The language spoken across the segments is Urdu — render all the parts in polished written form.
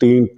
3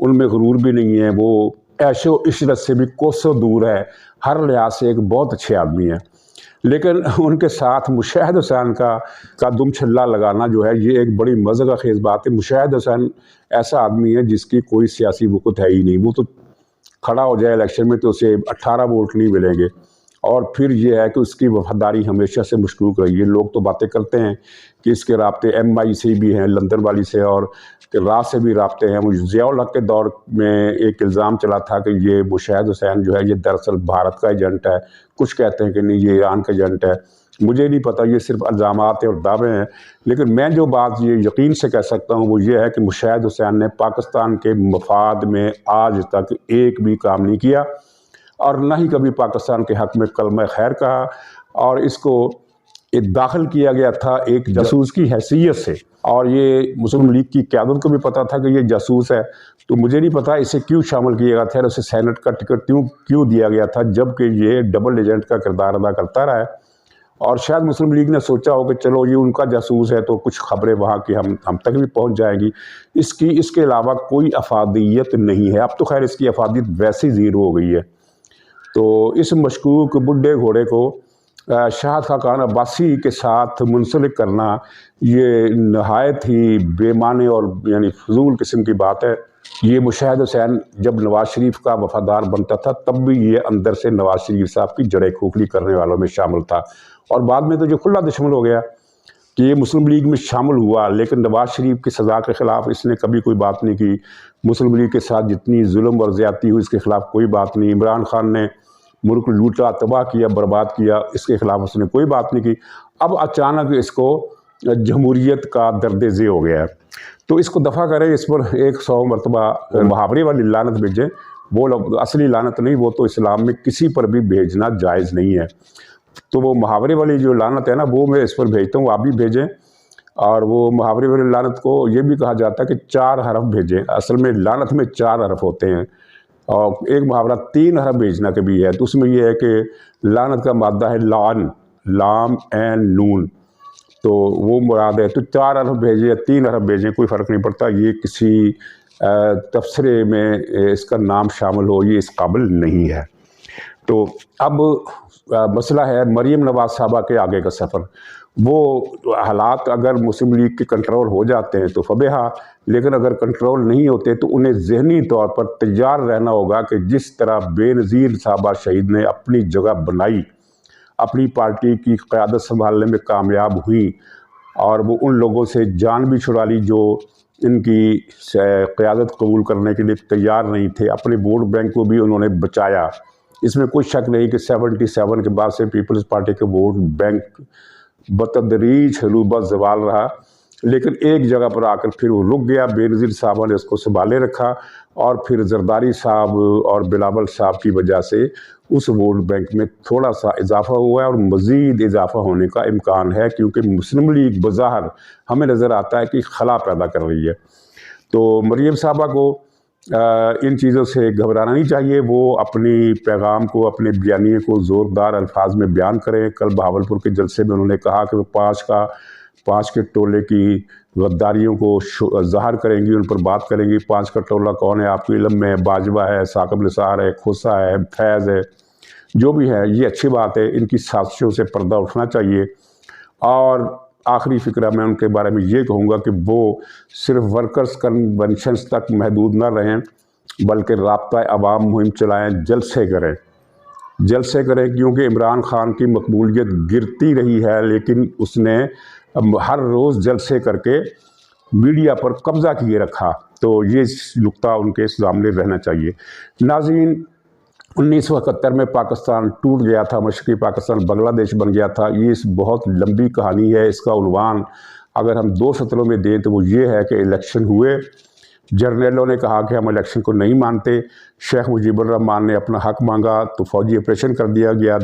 ان میں غرور بھی نہیں ہے، وہ عیش و عشرت سے بھی کوسوں دور ہے، ہر لحاظ سے ایک بہت اچھے آدمی ہیں، لیکن ان کے ساتھ مشاہد حسین کا دم چھلا لگانا جو ہے یہ ایک بڑی مزہ خیز بات ہے۔ مشاہد حسین ایسا آدمی ہے جس کی کوئی سیاسی وقت ہے ہی نہیں، وہ تو کھڑا ہو جائے الیکشن میں تو اسے 18 ووٹ نہیں ملیں گے، اور پھر یہ ہے کہ اس کی وفاداری ہمیشہ سے مشکوک رہی ہے۔ لوگ تو باتیں کرتے ہیں کہ اس کے رابطے ایم آئی سے بھی ہیں، لندن والی سے، اور راز سے بھی رابطے ہیں۔ ضیاء الحق کے دور میں ایک الزام چلا تھا کہ یہ مشاہد حسین جو ہے یہ دراصل بھارت کا ایجنٹ ہے، کچھ کہتے ہیں کہ نہیں یہ ایران کا ایجنٹ ہے، مجھے نہیں پتہ، یہ صرف الزامات ہیں اور دعوے ہیں، لیکن میں جو بات یہ یقین سے کہہ سکتا ہوں وہ یہ ہے کہ مشاہد حسین نے پاکستان کے مفاد میں آج تک ایک بھی کام نہیں کیا، اور نہ ہی کبھی پاکستان کے حق میں کلمہ خیر کہا، اور اس کو داخل کیا گیا تھا ایک جاسوس کی حیثیت سے، اور یہ مسلم لیگ کی قیادت کو بھی پتا تھا کہ یہ جاسوس ہے، تو مجھے نہیں پتا اسے کیوں شامل کیا گیا تھا، اسے سینٹ کا ٹکٹ کیوں دیا گیا تھا، جبکہ یہ ڈبل ایجنٹ کا کردار ادا کرتا رہا ہے، اور شاید مسلم لیگ نے سوچا ہو کہ چلو یہ ان کا جاسوس ہے تو کچھ خبریں وہاں کی ہم تک بھی پہنچ جائیں گی، اس کے علاوہ کوئی افادیت نہیں ہے۔ اب تو خیر اس کی افادیت ویسے زیرو ہو گئی ہے۔ تو اس مشکوک بڈھے گھوڑے کو شاہد خاقان عباسی کے ساتھ منسلک کرنا یہ نہایت ہی بے معنی اور یعنی فضول قسم کی بات ہے۔ یہ مشاہد حسین جب نواز شریف کا وفادار بنتا تھا تب بھی یہ اندر سے نواز شریف صاحب کی جڑیں کھوکھلی کرنے والوں میں شامل تھا، اور بعد میں تو جو کھلا دشمن ہو گیا کہ یہ مسلم لیگ میں شامل ہوا، لیکن نواز شریف کی سزا کے خلاف اس نے کبھی کوئی بات نہیں کی۔ مسلم لیگ کے ساتھ جتنی ظلم اور زیادتی ہوئی اس کے خلاف کوئی بات نہیں۔ عمران خان نے ملک لوٹا، تباہ کیا، برباد کیا، اس کے خلاف اس نے کوئی بات نہیں کی۔ اب اچانک اس کو جمہوریت کا درد ذیل ہو گیا ہے، تو اس کو دفع کریں، اس پر 100 مرتبہ محاورے والی لعنت بھیجیں، وہ اصلی لعنت نہیں، وہ تو اسلام میں کسی پر بھی بھیجنا جائز نہیں ہے، تو وہ محاورے والی جو لعنت ہے نا وہ میں اس پر بھیجتا ہوں، آپ بھی بھیجیں۔ اور وہ محاورے والی لعنت کو یہ بھی کہا جاتا ہے کہ 4 حرف بھیجیں، اصل میں لعنت میں 4 حرف ہوتے ہیں، اور ایک محاورہ 3 حرف بھیجنا کے بھی ہے، تو اس میں یہ ہے کہ لعنت کا مادہ ہے لعن، لام عین نون، تو وہ مراد ہے، تو 4 حرف بھیجیں یا 3 حرف بھیجیں کوئی فرق نہیں پڑتا، یہ کسی تبصرے میں اس کا نام شامل ہو یہ اس قابل نہیں ہے۔ تو اب مسئلہ ہے مریم نواز صاحبہ کے آگے کا سفر، وہ حالات اگر مسلم لیگ کے کنٹرول ہو جاتے ہیں تو فبیہا، لیکن اگر کنٹرول نہیں ہوتے تو انہیں ذہنی طور پر تیار رہنا ہوگا کہ جس طرح بے نظیر صاحبہ شہید نے اپنی جگہ بنائی، اپنی پارٹی کی قیادت سنبھالنے میں کامیاب ہوئی، اور وہ ان لوگوں سے جان بھی چھڑا لی جو ان کی قیادت قبول کرنے کے لیے تیار نہیں تھے، اپنے ووٹ بینک کو بھی انہوں نے بچایا۔ اس میں کوئی شک نہیں کہ 77 کے بعد سے پیپلز پارٹی کے ووٹ بینک بتدریج حروبہ زوال رہا، لیکن ایک جگہ پر آ کر پھر وہ رک گیا، بے نظیر صاحبہ نے اس کو سنبھالے رکھا، اور پھر زرداری صاحب اور بلاول صاحب کی وجہ سے اس ووٹ بینک میں تھوڑا سا اضافہ ہوا ہے، اور مزید اضافہ ہونے کا امکان ہے، کیونکہ مسلم لیگ بظاہر ہمیں نظر آتا ہے کہ خلا پیدا کر رہی ہے۔ تو مریم صاحبہ کو ان چیزوں سے گھبرانا نہیں چاہیے، وہ اپنی پیغام کو، اپنے بیانیے کو زوردار الفاظ میں بیان کریں۔ کل بہاولپور کے جلسے میں انہوں نے کہا کہ وہ 5 کے ٹولے کی غداریوں کو ظاہر کریں گی، ان پر بات کریں گی۔ 5 کا ٹولہ کون ہے آپ کے علم میں؟ باجوہ ہے، ثاقب نثار ہے، کھوسہ ہے، فیض ہے، جو بھی ہے یہ اچھی بات ہے، ان کی سازشوں سے پردہ اٹھنا چاہیے۔ اور آخری فکرہ میں ان کے بارے میں یہ کہوں گا کہ وہ صرف ورکرز کنونشنز تک محدود نہ رہیں، بلکہ رابطہ عوام مہم چلائیں، جلسے کریں، کیونکہ عمران خان کی مقبولیت گرتی رہی ہے، لیکن اس نے ہر روز جلسے کر کے میڈیا پر قبضہ کیے رکھا، تو یہ نقطہ ان کے سامنے رہنا چاہیے۔ ناظرین، 1971 میں پاکستان ٹوٹ گیا تھا، مشرقی پاکستان بنگلہ دیش بن گیا تھا، یہ بہت لمبی کہانی ہے۔ اس کا عنوان اگر ہم 2 سطروں میں دیں تو وہ یہ ہے کہ الیکشن ہوئے، جرنیلوں نے کہا کہ ہم الیکشن کو نہیں مانتے، شیخ مجیب الرحمان نے اپنا حق مانگا تو فوجی آپریشن کر دیا گیا،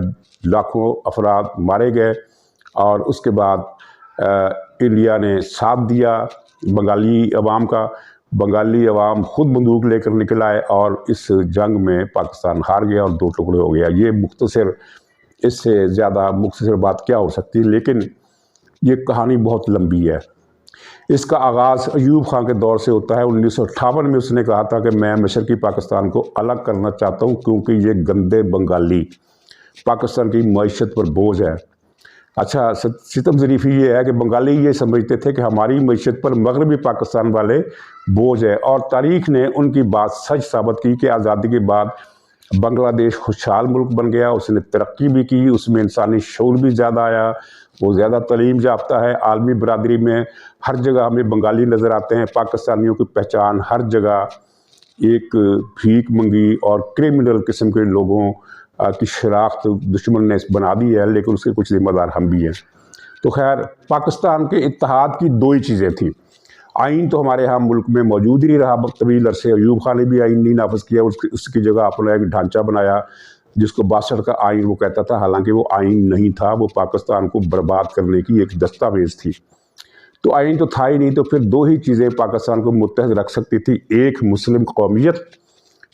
لاکھوں افراد مارے گئے، اور اس کے بعد انڈیا نے ساتھ دیا بنگالی عوام کا، بنگالی عوام خود بندوق لے کر نکل آئے، اور اس جنگ میں پاکستان ہار گیا اور 2 ٹکڑے ہو گیا۔ یہ مختصر، اس سے زیادہ مختصر بات کیا ہو سکتی ہے، لیکن یہ کہانی بہت لمبی ہے۔ اس کا آغاز ایوب خان کے دور سے ہوتا ہے۔ 1958 میں اس نے کہا تھا کہ میں مشرقی پاکستان کو الگ کرنا چاہتا ہوں کیونکہ یہ گندے بنگالی پاکستان کی معیشت پر بوجھ ہے۔ اچھا، ستم ظریفی یہ ہے کہ بنگالی یہ سمجھتے تھے کہ ہماری معیشت پر مغربی پاکستان والے بوجھ ہے، اور تاریخ نے ان کی بات سچ ثابت کی کہ آزادی کے بعد بنگلہ دیش خوشحال ملک بن گیا، اس نے ترقی بھی کی، اس میں انسانی شعور بھی زیادہ آیا، وہ زیادہ تعلیم یافتہ ہے۔ عالمی برادری میں ہر جگہ ہمیں بنگالی نظر آتے ہیں۔ پاکستانیوں کی پہچان ہر جگہ ایک بھیک منگی اور کرمنل قسم کے لوگوں کی شناخت دشمن نے بنا دی ہے، لیکن اس کے کچھ ذمہ دار ہم بھی ہیں۔ تو خیر، پاکستان کے اتحاد کی دو ہی چیزیں تھیں۔ آئین تو ہمارے ہاں ملک میں موجود ہی نہیں رہا طویل عرصے۔ ایوب خان نے بھی آئین نہیں نافذ کیا، اس کی جگہ اپنا ایک ڈھانچہ بنایا جس کو 62 کا آئین وہ کہتا تھا، حالانکہ وہ آئین نہیں تھا، وہ پاکستان کو برباد کرنے کی ایک دستاویز تھی۔ تو آئین تو تھا ہی نہیں، تو پھر دو ہی چیزیں پاکستان کو متحد رکھ سکتی تھی، ایک مسلم قومیت،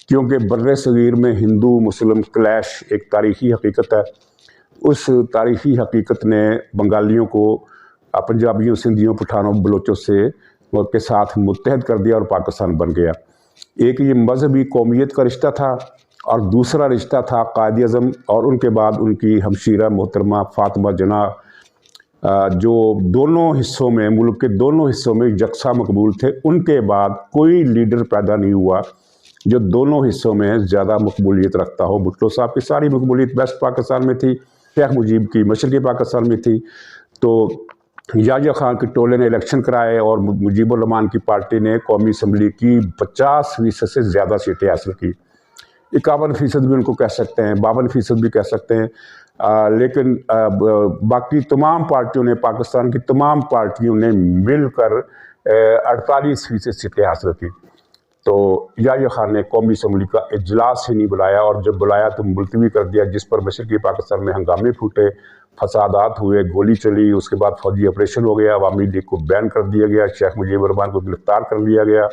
کیونکہ بر صغیر میں ہندو مسلم کلیش ایک تاریخی حقیقت ہے۔ اس تاریخی حقیقت نے بنگالیوں کو پنجابیوں، سندھیوں، پٹھانوں، بلوچوں کے ساتھ متحد کر دیا اور پاکستان بن گیا۔ ایک یہ مذہبی قومیت کا رشتہ تھا، اور دوسرا رشتہ تھا قائد اعظم اور ان کے بعد ان کی ہمشیرہ محترمہ فاطمہ جناح، جو دونوں حصوں میں، ملک کے دونوں حصوں میں یکساں مقبول تھے۔ ان کے بعد کوئی لیڈر پیدا نہیں ہوا جو دونوں حصوں میں زیادہ مقبولیت رکھتا ہو۔ بھٹو صاحب کی ساری مقبولیت ویسٹ پاکستان میں تھی، شیخ مجیب کی مشرقی پاکستان میں تھی۔ تو یحییٰ خان کے ٹولے نے الیکشن کرائے اور مجیب الرحمان کی پارٹی نے قومی اسمبلی کی 50% سے زیادہ سیٹیں حاصل کی۔ 51% بھی ان کو کہہ سکتے ہیں، 52% بھی کہہ سکتے ہیں، لیکن باقی تمام پارٹیوں نے، پاکستان کی تمام پارٹیوں نے مل کر 48% سیٹیں حاصل کی۔ تو یحییٰ خان نے قومی اسمبلی کا اجلاس ہی نہیں بلایا، اور جب بلایا تو ملتوی کر دیا، جس پر مشرقی پاکستان میں ہنگامے پھوٹے، فسادات ہوئے، گولی چلی، اس کے بعد فوجی آپریشن ہو گیا، عوامی لیگ کو بین کر دیا گیا، شیخ مجیب الرحمان کو گرفتار کر لیا گیا۔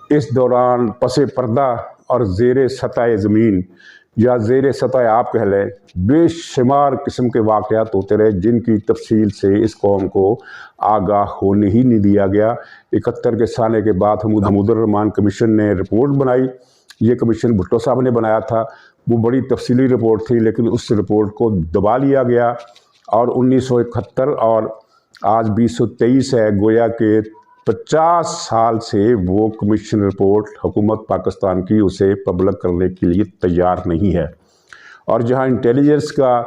اس دوران پس پردہ اور زیر سطح زمین یا زیر سطح آپ کہہ لیں، بے شمار قسم کے واقعات ہوتے رہے جن کی تفصیل سے اس قوم کو آگاہ ہونے ہی نہیں دیا گیا۔ 71 کے سالے کے بعد حمود الرحمان کمیشن نے رپورٹ بنائی، یہ کمیشن بھٹو صاحب نے بنایا تھا، وہ بڑی تفصیلی رپورٹ تھی، لیکن اس رپورٹ کو دبا لیا گیا، اور 1971 اور آج 2023 ہے، گویا کہ 50 سال سے وہ کمیشن رپورٹ حکومت پاکستان کی اسے پبلک کرنے کے لیے تیار نہیں ہے۔ اور جہاں انٹیلیجنس کا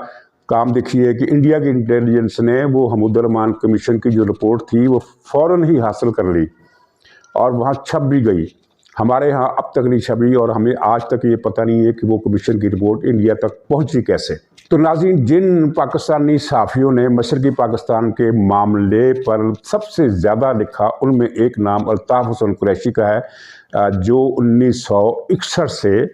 کام دیکھیے کہ انڈیا کی انٹیلیجنس نے وہ حمود الرحمان کمیشن کی جو رپورٹ تھی وہ فوراً ہی حاصل کر لی اور وہاں چھپ بھی گئی۔ ہمارے ہاں اب تک نہیں چھپی، اور ہمیں آج تک یہ پتہ نہیں ہے کہ وہ کمیشن کی رپورٹ انڈیا تک پہنچی کیسے۔ تو ناظرین، جن پاکستانی صحافیوں نے مشرقی پاکستان کے معاملے پر سب سے زیادہ لکھا، ان میں ایک نام الطاف حسن قریشی کا ہے، جو 1961 سے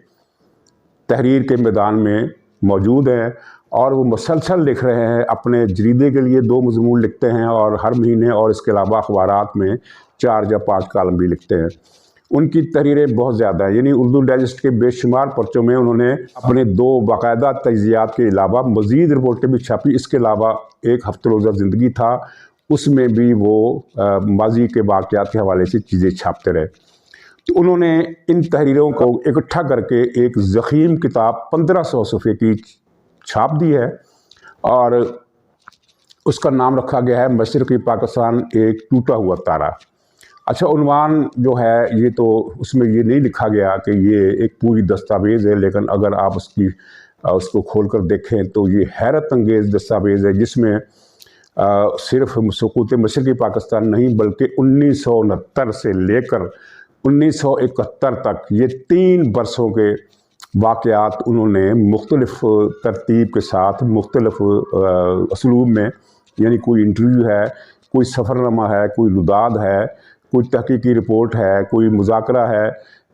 تحریر کے میدان میں موجود ہیں، اور وہ مسلسل لکھ رہے ہیں۔ اپنے جریدے کے لیے 2 مضمون لکھتے ہیں اور ہر مہینے، اور اس کے علاوہ اخبارات میں 4 یا 5 کالم بھی لکھتے ہیں۔ ان کی تحریریں بہت زیادہ ہیں، یعنی اردو ڈائجسٹ کے بے شمار پرچوں میں انہوں نے اپنے 2 باقاعدہ تجزیات کے علاوہ مزید رپورٹیں بھی چھاپی۔ اس کے علاوہ ایک ہفتہ روزہ زندگی تھا، اس میں بھی وہ ماضی کے واقعات کے حوالے سے چیزیں چھاپتے رہے۔ تو انہوں نے ان تحریروں کو اکٹھا کر کے ایک ضخیم کتاب 1500 صفحے کی چھاپ دی ہے، اور اس کا نام رکھا گیا ہے مشرقی پاکستان ایک ٹوٹا ہوا تارا۔ اچھا، عنوان جو ہے یہ تو اس میں یہ نہیں لکھا گیا کہ یہ ایک پوری دستاویز ہے، لیکن اگر آپ اس کو کھول کر دیکھیں تو یہ حیرت انگیز دستاویز ہے، جس میں صرف سقوط مشرقی پاکستان نہیں بلکہ 1969 سے لے کر 1971 تک یہ 3 برسوں کے واقعات انہوں نے مختلف ترتیب کے ساتھ، مختلف اسلوب میں، یعنی کوئی انٹرویو ہے، کوئی سفر نامہ ہے، کوئی رداد ہے، کوئی تحقیقی رپورٹ ہے، کوئی مذاکرہ ہے،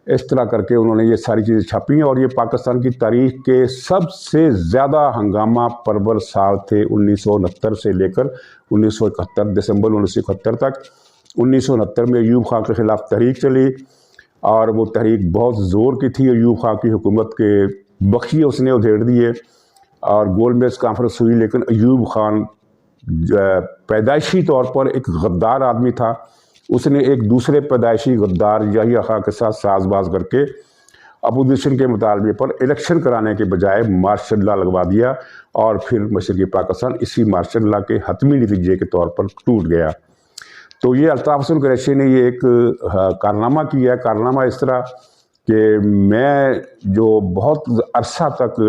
اس طرح کر کے انہوں نے یہ ساری چیزیں چھاپی ہیں۔ اور یہ پاکستان کی تاریخ کے سب سے زیادہ ہنگامہ پرور سال تھے 1969 سے لے کر 1971 دسمبر 1971 تک۔ 1969 میں ایوب خان کے خلاف تحریک چلی، اور وہ تحریک بہت زور کی تھی۔ ایوب خان کی حکومت کے بخشیے اس نے ادھیڑ دیے، اور گول میز کانفرنس ہوئی، لیکن ایوب خان پیدائشی طور پر ایک غدار آدمی تھا. اس نے ایک دوسرے پیدائشی غدار یحییٰ خان کے ساتھ ساز باز کر کے اپوزیشن کے مطالبے پر الیکشن کرانے کے بجائے مارشل لا لگوا دیا، اور پھر مشرقی پاکستان اسی مارشل لا کے حتمی نتیجے کے طور پر ٹوٹ گیا. تو یہ الطاف حسن قریشی نے یہ ایک کارنامہ کیا ہے. کارنامہ اس طرح کہ میں جو بہت عرصہ تک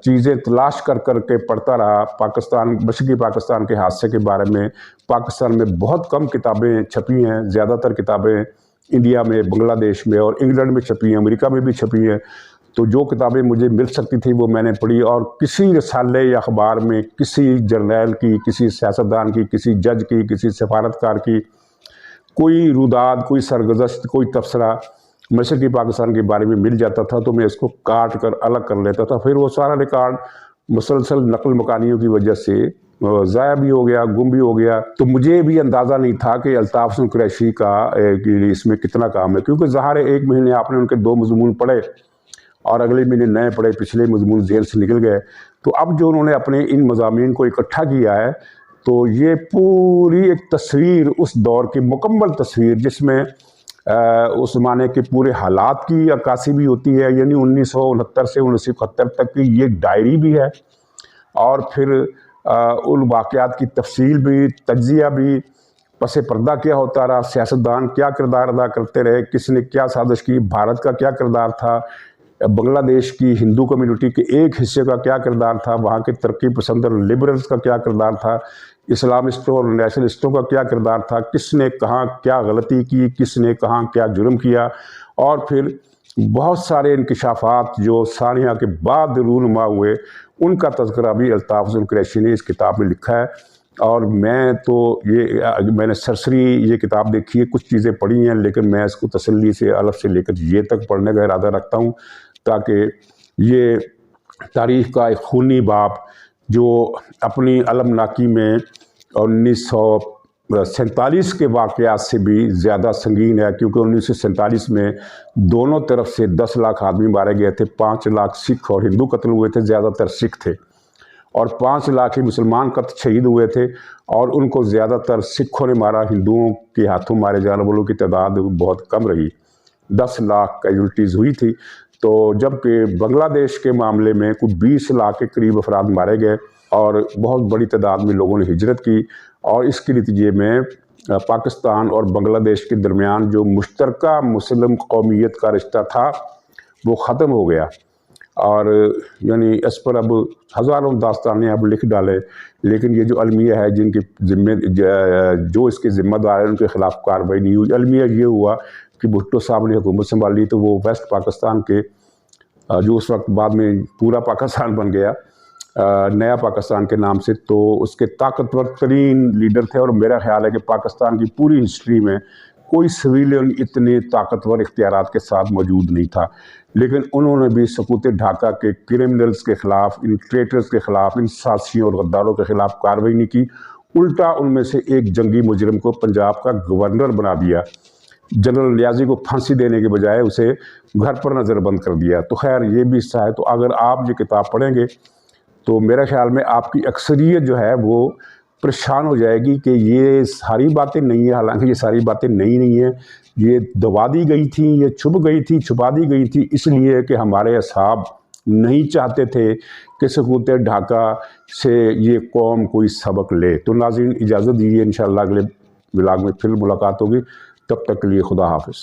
چیزیں تلاش کر کے پڑھتا رہا پاکستان، مشرقی پاکستان کے حادثے کے بارے میں. پاکستان میں بہت کم کتابیں چھپی ہیں، زیادہ تر کتابیں انڈیا میں، بنگلہ دیش میں اور انگلینڈ میں چھپی ہیں، امریکہ میں بھی چھپی ہیں. تو جو کتابیں مجھے مل سکتی تھی وہ میں نے پڑھی، اور کسی رسالے یا اخبار میں کسی جرنیل کی، کسی سیاستدان کی، کسی جج کی، کسی سفارتکار کی کوئی روداد، کوئی سرگزشت، کوئی تبصرہ مشرقی پاکستان کے بارے میں مل جاتا تھا تو میں اس کو کاٹ کر الگ کر لیتا تھا. پھر وہ سارا ریکارڈ مسلسل نقل مکانیوں کی وجہ سے ضائع بھی ہو گیا، گم بھی ہو گیا. تو مجھے بھی اندازہ نہیں تھا کہ الطاف حسن قریشی کا اس میں کتنا کام ہے، کیونکہ ظاہر ہے ایک مہینے آپ نے ان کے 2 مضمون پڑھے اور اگلے مہینے نئے پڑھے، پچھلے مضمون ذیل سے نکل گئے. تو اب جو انہوں نے اپنے ان مضامین کو اکٹھا کیا ہے تو یہ پوری ایک تصویر، اس دور کی مکمل تصویر، جس میں اس زمانے کے پورے حالات کی عکاسی بھی ہوتی ہے، یعنی 1969 سے 1971 تک کی یہ ڈائری بھی ہے، اور پھر ان واقعات کی تفصیل بھی، تجزیہ بھی، پس پردہ کیا ہوتا رہا، سیاستدان کیا کردار ادا کرتے رہے، کس نے کیا سازش کی، بھارت کا کیا کردار تھا، بنگلہ دیش کی ہندو کمیونٹی کے ایک حصے کا کیا کردار تھا، وہاں کے ترقی پسند اور لبرلز کا کیا کردار تھا، اسلامسٹوں اور نیشنلسٹوں کا کیا کردار تھا، کس نے کہاں کیا غلطی کی، کس نے کہاں کیا جرم کیا، اور پھر بہت سارے انکشافات جو ثانیہ کے بعد رونما ہوئے، ان کا تذکرہ بھی الطاف حسن قریشی نے اس کتاب میں لکھا ہے. اور میں نے سرسری یہ کتاب دیکھی ہے، کچھ چیزیں پڑھی ہیں، لیکن میں اس کو تسلی سے الف سے لے کر یہ تک پڑھنے کا ارادہ رکھتا ہوں تاکہ یہ تاریخ کا ایک خونی باب جو اپنی المناکی میں 1947 کے واقعات سے بھی زیادہ سنگین ہے، کیونکہ 1947 میں دونوں طرف سے 10 لاکھ آدمی مارے گئے تھے. 5 لاکھ سکھ اور ہندو قتل ہوئے تھے، زیادہ تر سکھ تھے، اور 5 لاکھ ہی مسلمان قتل شہید ہوئے تھے، اور ان کو زیادہ تر سکھوں نے مارا. ہندوؤں کے ہاتھوں مارے جانے والوں کی تعداد بہت کم رہی، 10 لاکھ کیجولٹیز ہوئی تھی. تو جبکہ بنگلہ دیش کے معاملے میں کچھ 20 لاکھ کے قریب افراد مارے گئے، اور بہت بڑی تعداد میں لوگوں نے ہجرت کی، اور اس کے نتیجے میں پاکستان اور بنگلہ دیش کے درمیان جو مشترکہ مسلم قومیت کا رشتہ تھا وہ ختم ہو گیا. اور یعنی اس پر اب ہزاروں داستانیں اب لکھ ڈالے، لیکن یہ جو المیہ ہے جن کے جو اس کے ذمہ دار ہیں ان کے خلاف کارروائی نہیں ہوئی. المیہ یہ ہوا کہ بھٹو صاحب نے حکومت سنبھالی تو وہ ویسٹ پاکستان کے جو اس وقت بعد میں پورا پاکستان بن گیا نیا پاکستان کے نام سے، تو اس کے طاقتور ترین لیڈر تھے. اور میرا خیال ہے کہ پاکستان کی پوری ہسٹری میں کوئی سویلین اتنے طاقتور اختیارات کے ساتھ موجود نہیں تھا، لیکن انہوں نے بھی سقوط ڈھاکہ کے کرمنلز کے خلاف، ان ٹریٹرز کے خلاف، ان سازشیوں اور غداروں کے خلاف کارروائی نہیں کی. الٹا ان میں سے ایک جنگی مجرم کو پنجاب کا گورنر بنا دیا، جنرل نیازی کو پھانسی دینے کے بجائے اسے گھر پر نظر بند کر دیا. تو خیر یہ بھی حصہ ہے. تو اگر آپ یہ کتاب پڑھیں گے تو میرے خیال میں آپ کی اکثریت جو ہے وہ پریشان ہو جائے گی کہ یہ ساری باتیں نہیں ہیں. حالانکہ یہ ساری باتیں نہیں ہیں، یہ دبا دی گئی تھیں، یہ چھپ گئی تھی، چھپا دی گئی تھی، اس لیے کہ ہمارے اصحاب نہیں چاہتے تھے کہ سقوط ڈھاکہ سے یہ قوم کوئی سبق لے. تو ناظرین اجازت دیجیے، انشاءاللہ اگلے ولاگ میں پھر ملاقات ہوگی. تب تک کے لیے خدا حافظ.